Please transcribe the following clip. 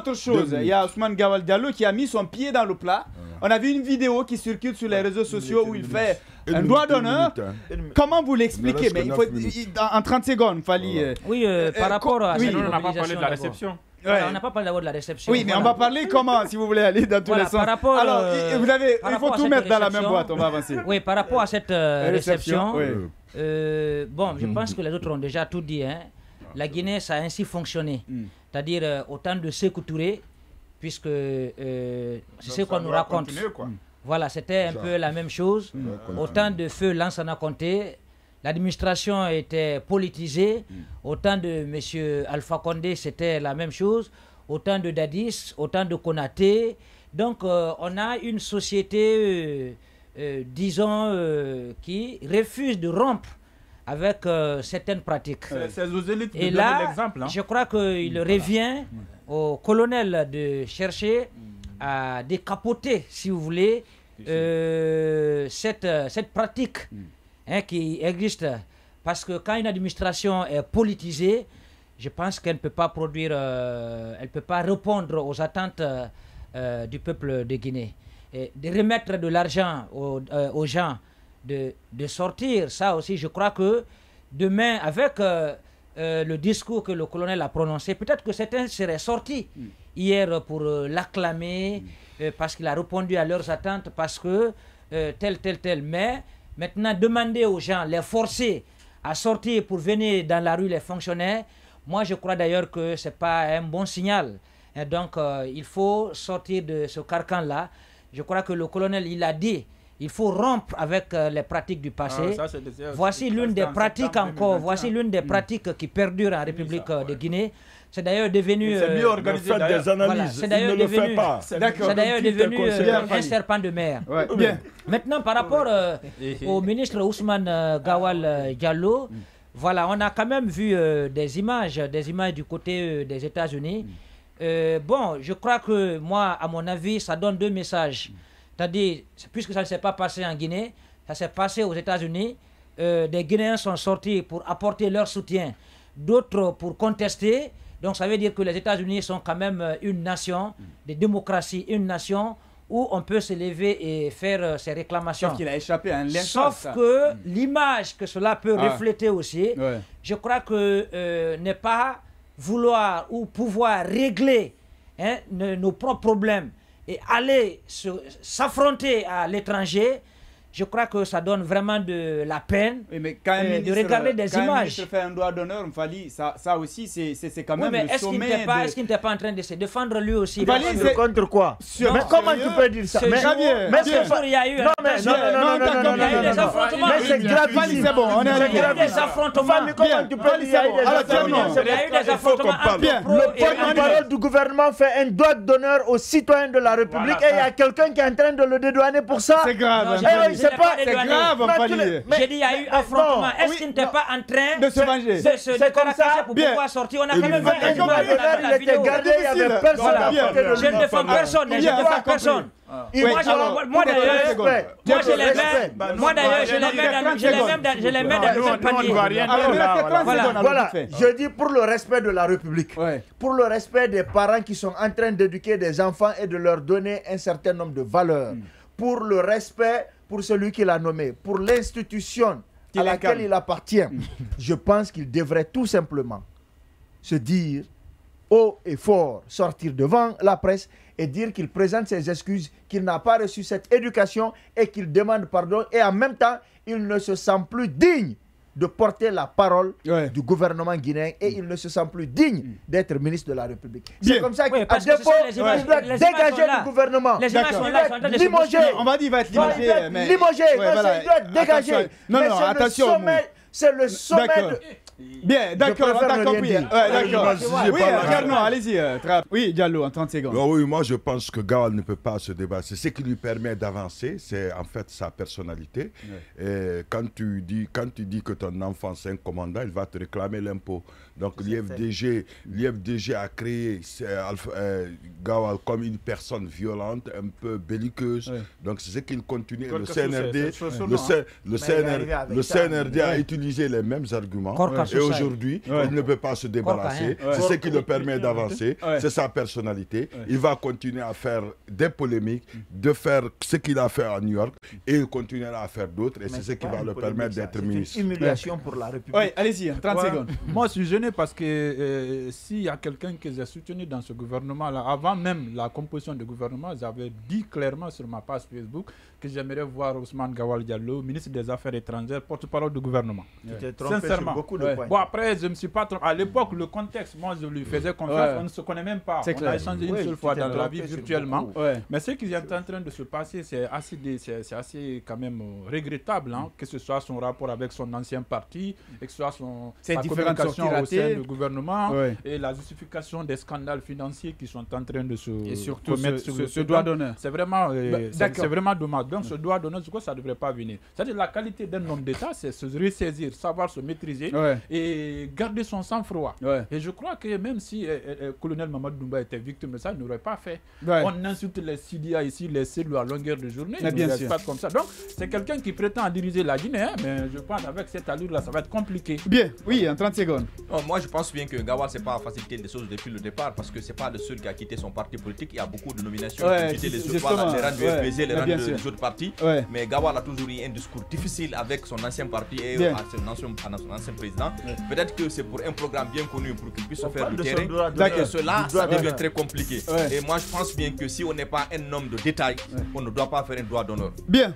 autre chose. Il y a Ousmane Gawal Diallo qui a mis son pied dans le plat. On a vu une vidéo qui circule sur les réseaux sociaux où il fait un doigt d'honneur. Comment vous l'expliquez? Mais il faut, en 30 secondes, Fali. Oui, par rapport à... Oui, on n'a pas parlé de la réception. Ouais. On n'a pas parlé d'abord de la réception. Oui, mais on va parler comment, si vous voulez aller dans tous les sens. Alors, il faut tout mettre dans la même boîte, on va avancer. Oui, par rapport à cette réception, bon, je pense que les autres ont déjà tout dit. Hein. La Guinée, ça a ainsi fonctionné. C'est-à-dire, autant de Sékou Touré, puisque c'est ce qu'on nous raconte. Voilà, c'était un peu la même chose. Autant de feu Lansana Conté, l'administration était politisée. Autant de M. Alpha Condé, c'était la même chose. Autant de Dadis, autant de Konaté. Donc, on a une société, disons, qui refuse de rompre avec certaines pratiques. Et là, je crois qu'il revient au colonel de chercher à décapoter, si vous voulez, cette pratique qui existe. Parce que quand une administration est politisée, je pense qu'elle ne peut pas produire, elle ne peut pas répondre aux attentes du peuple de Guinée. Et de remettre de l'argent aux gens, de sortir, ça aussi, je crois que demain, avec le discours que le colonel a prononcé, peut-être que certains seraient sortis hier pour l'acclamer, parce qu'il a répondu à leurs attentes, parce que tel. Mais maintenant, demander aux gens, les forcer à sortir pour venir dans la rue, les fonctionnaires, moi je crois d'ailleurs que ce n'est pas un bon signal. Et donc, il faut sortir de ce carcan-là. Je crois que le colonel, il a dit, il faut rompre avec les pratiques du passé. Voici l'une des pratiques encore, voici l'une des pratiques qui perdurent en République de Guinée. C'est d'ailleurs devenu... C'est mieux organisé des analyses, c'est d'ailleurs devenu, c'est d'ailleurs devenu un serpent de mer. Bien. Maintenant, par rapport au ministre Ousmane Gawal Diallo, voilà, on a quand même vu des images du côté des États-Unis. Bon, je crois que moi, à mon avis, ça donne deux messages. C'est-à-dire, puisque ça ne s'est pas passé en Guinée, ça s'est passé aux États-Unis, des Guinéens sont sortis pour apporter leur soutien, d'autres pour contester. Donc ça veut dire que les États-Unis sont quand même une nation de démocratie, une nation où on peut se lever et faire ses réclamations. Sauf qu'il a échappé à un lynchage. Sauf que l'image que cela peut refléter aussi, je crois que n'est pas vouloir ou pouvoir régler nos propres problèmes et aller s'affronter à l'étranger. Je crois que ça donne vraiment de la peine de regarder des images. Quand un ministre fait un doigt d'honneur, ça aussi, c'est quand même le sommet. Est-ce qu'il n'était pas en train de se défendre lui aussi? Contre quoi? Mais comment tu peux dire ça? Mais il y a eu... Non, il y a eu des affrontements. Mais c'est gravissime. C'est bon, on est il y a eu des affrontements. Comment tu peux dire il y a eu des affrontements? Le porte-parole du gouvernement fait un doigt d'honneur aux citoyens de la République et il y a quelqu'un qui est en train de le dédouaner pour ça. C'est grave. C'est grave, j'ai dit il y a eu affrontement. Est-ce qu'il n'était pas en train de se venger? C'est comme ça pour pouvoir sortir. On a quand même vu des images dans la vidéo. Il y avait personne. Je ne défends personne. Je ne défends personne. Moi d'ailleurs, je les mets dans le même panier. Voilà, je dis pour le respect de la République, pour le respect des parents qui sont en train d'éduquer des enfants et de leur donner un certain nombre de valeurs, pour le respect pour celui qui l'a nommé, pour l'institution à laquelle il appartient, je pense qu'il devrait tout simplement se dire haut et fort, sortir devant la presse et dire qu'il présente ses excuses, qu'il n'a pas reçu cette éducation et qu'il demande pardon et en même temps, il ne se sent plus digne de porter la parole du gouvernement guinéen et il ne se sent plus digne d'être ministre de la République. C'est comme ça qu'à défaut, il doit dégager du gouvernement. Les images sont là, ils sont en train de se limogé. On va dire qu'il va être limogé. Limogé, il doit dégager. Non, attention. C'est le sommet de... Bien, d'accord, on t'a compris. D'accord. Oui, Carnot, allez-y. Oui, Diallo, en 30 secondes. Oui, moi je pense que Gawal ne peut pas se débattre. C'est ce qui lui permet d'avancer, c'est en fait sa personnalité. Et quand tu dis que ton enfant c'est un commandant, il va te réclamer l'impôt. Donc l'IFDG a créé Gawal comme une personne violente, un peu belliqueuse. Donc c'est ce qu'il continue. Le CNRD a utilisé utilisé les mêmes arguments. Et aujourd'hui, il ne peut pas se débarrasser. C'est ce qui le permet d'avancer. C'est sa personnalité. Il va continuer à faire des polémiques, de faire ce qu'il a fait à New York, et il continuera à faire d'autres. Et c'est ce qui va le permettre d'être ministre. C'est une humiliation pour la République. Oui, allez-y, 30 secondes. Moi, je suis gêné parce que s'il y a quelqu'un que j'ai soutenu dans ce gouvernement-là, avant même la composition du gouvernement, j'avais dit clairement sur ma page Facebook que j'aimerais voir Ousmane Gawal Diallo, ministre des Affaires étrangères, porte-parole du gouvernement. Sincèrement. Bon, après, je ne me suis pas trompé. À l'époque, le contexte, moi, je lui faisais confiance. On ne se connaît même pas. On a échangé une seule fois dans la vie virtuellement. Mais ce qui est en train de se passer, c'est assez quand même regrettable, hein, que ce soit son rapport avec son ancien parti, et que ce soit sa communication au sein du gouvernement et la justification des scandales financiers qui sont en train de se commettre sur ce droit d'honneur. C'est vraiment dommage. Donc ce droit d'honneur, je crois que ça ne devrait pas venir. C'est-à-dire la qualité d'un homme d'État, c'est se ressaisir, savoir se maîtriser et garder son sang-froid. Et je crois que même si le colonel Mamadou Doumbouya était victime de ça, il n'aurait pas fait. On insulte les Sidia ici, les Cédou à longueur de journée. Bien sûr. Pas comme ça. Donc c'est quelqu'un qui prétend diriger la Guinée, hein, mais je pense qu'avec cette allure-là, ça va être compliqué. Bien, oui, en 30 secondes. Non, moi, je pense bien que Gawal, c'est pas facilité des choses depuis le départ, parce que c'est pas le seul qui a quitté son parti politique. Il y a beaucoup de nominations qui ont quitté les autres partis. Mais Gawal a toujours eu un discours difficile avec son ancien parti et son ancien président. Peut-être que c'est pour un programme bien connu pour qu'il puisse se faire du terrain. Cela, ça devient très compliqué. Et moi, je pense bien que si on n'est pas un homme de détail, on ne doit pas faire un droit d'honneur. Bien.